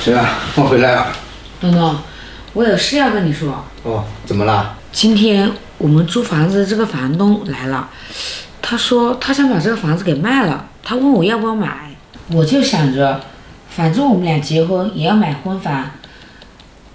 谁啊？我回来了。东东，我有事要跟你说。哦，怎么了？今天我们租房子的这个房东来了，他说他想把这个房子给卖了，他问我要不要买。我就想着，反正我们俩结婚也要买婚房，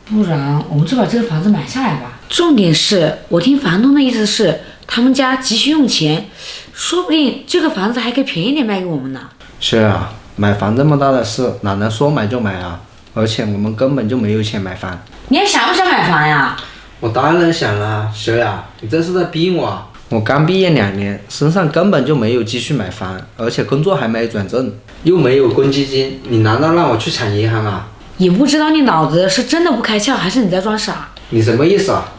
不然我们就把这个房子买下来吧。重点是我听房东的意思是，他们家急需用钱，说不定这个房子还可以便宜点卖给我们呢。是啊，买房这么大的事，哪能说买就买啊？而且我们根本就没有钱买房。你还想不想买房呀？我当然想了，小雅，你这是在逼我啊！我刚毕业2年，身上根本就没有积蓄买房，而且工作还没转正，又没有公积金，你难道让我去抢银行啊？也不知道你脑子是真的不开窍，还是你在装傻。你什么意思啊？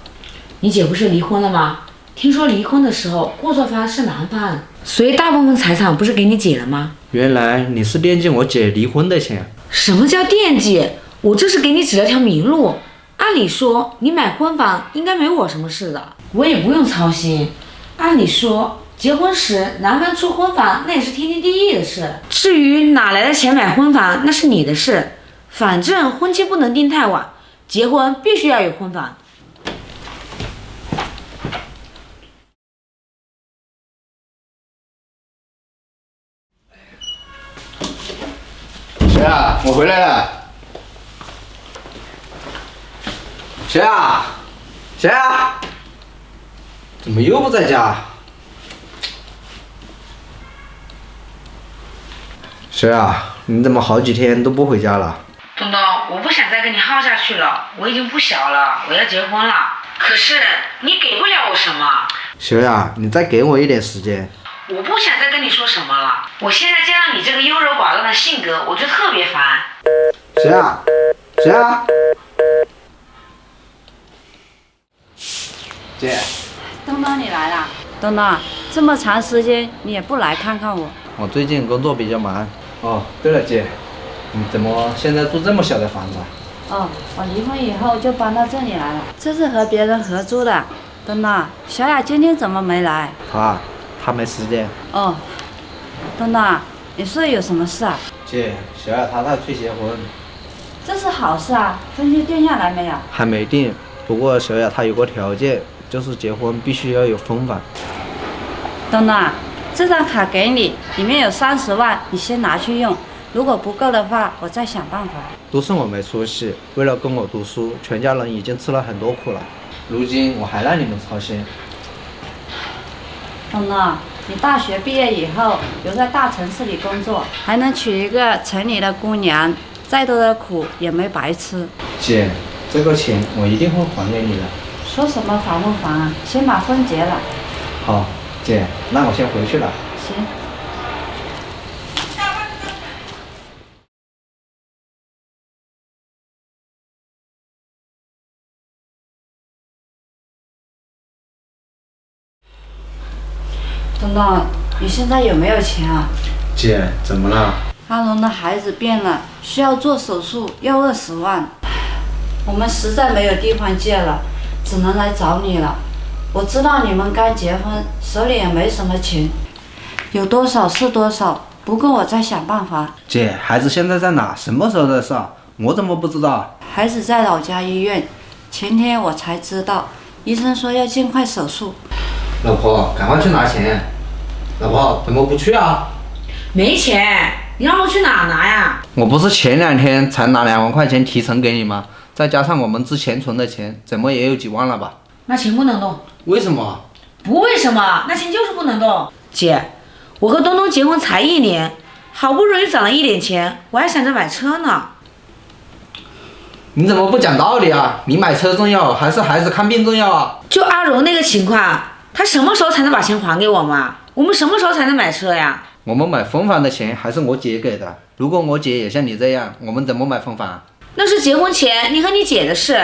你姐不是离婚了吗？听说离婚的时候过错方是男方，所以大部分财产不是给你姐了吗？原来你是惦记我姐离婚的钱。什么叫惦记？我这是给你指了条明路。按理说你买婚房应该没我什么事的，我也不用操心。按理说结婚时男方出婚房那也是天经地义的事，至于哪来的钱买婚房那是你的事。反正婚期不能定太晚，结婚必须要有婚房。谁啊？我回来了。谁啊？谁啊？怎么又不在家？谁啊？你怎么好几天都不回家了？东东，我不想再跟你耗下去了，我已经不小了，我要结婚了。可是你给不了我什么。谁啊？你再给我一点时间。我不想再跟你说什么了，我现在见到你这个优柔寡断的性格，我就特别烦。谁啊？谁啊？姐，东东你来啦！东东，这么长时间你也不来看看我。我最近工作比较忙。哦，对了，姐，你怎么现在住这么小的房子啊？哦，我离婚以后就搬到这里来了，这是和别人合租的。东东，小雅今天怎么没来？她没时间。哦，东东，你说有什么事啊？姐，小雅她催结婚。这是好事啊，婚期定下来没有？还没定，不过小雅她有个条件，就是结婚必须要有婚房。东东，这张卡给你，里面有30万，你先拿去用。如果不够的话，我再想办法。都是我没出息，为了供我读书，全家人已经吃了很多苦了，如今我还让你们操心。东东，你大学毕业以后留在大城市里工作，还能娶一个城里的姑娘，再多的苦也没白吃。姐，这个钱我一定会还给你的。说什么还不还啊？先把婚结了。好，姐，那我先回去了。行。东东，你现在有没有钱啊？姐，怎么了？阿龙的孩子变了，需要做手术，要20万。我们实在没有地方借了，只能来找你了。我知道你们刚结婚，手里也没什么钱，有多少是多少，不够我再想办法。姐，孩子现在在哪？什么时候的事啊？我怎么不知道？孩子在老家医院，前天我才知道，医生说要尽快手术。老婆，赶快去拿钱。老婆，怎么不去啊？没钱，你让我去哪拿呀？我不是前2天才拿2万块钱提成给你吗？再加上我们之前存的钱，怎么也有几万了吧？那钱不能动。为什么？不为什么，那钱就是不能动。姐，我和东东结婚才1年，好不容易攒了一点钱，我还想着买车呢。你怎么不讲道理啊？你买车重要还是孩子看病重要啊？就阿荣那个情况，他什么时候才能把钱还给我们？我们什么时候才能买车呀？我们买婚房的钱还是我姐给的。如果我姐也像你这样，我们怎么买婚房？那是结婚前你和你姐的事，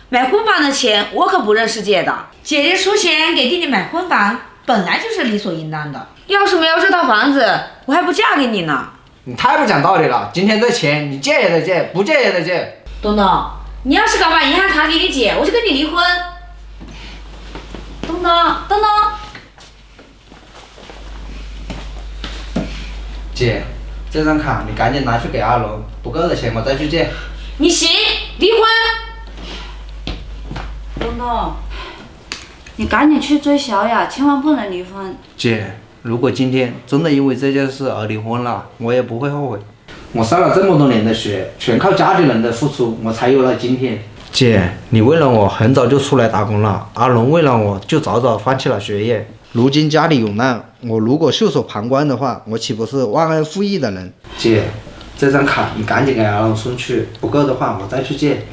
买婚房的钱我可不认识借的。姐姐出钱给弟弟买婚房，本来就是理所应当的。要是没有这套房子，我还不嫁给你呢。你太不讲道理了！今天这钱你借也得借，不借也得借。东东，你要是敢把银行卡给你姐，我就跟你离婚。东东，东东。姐，这张卡你赶紧拿去给阿龙，不够的钱我再去借。你行，离婚。东东，你赶紧去追小雅，千万不能离婚。姐，如果今天真的因为这件事而离婚了，我也不会后悔。我上了这么多年的学，全靠家里人的付出，我才有了今天。姐，你为了我很早就出来打工了，阿龙为了我就早早放弃了学业。如今家里有难，我如果袖手旁观的话，我岂不是忘恩负义的人？姐，这张卡你赶紧给阿龙送去，不够的话我再去借。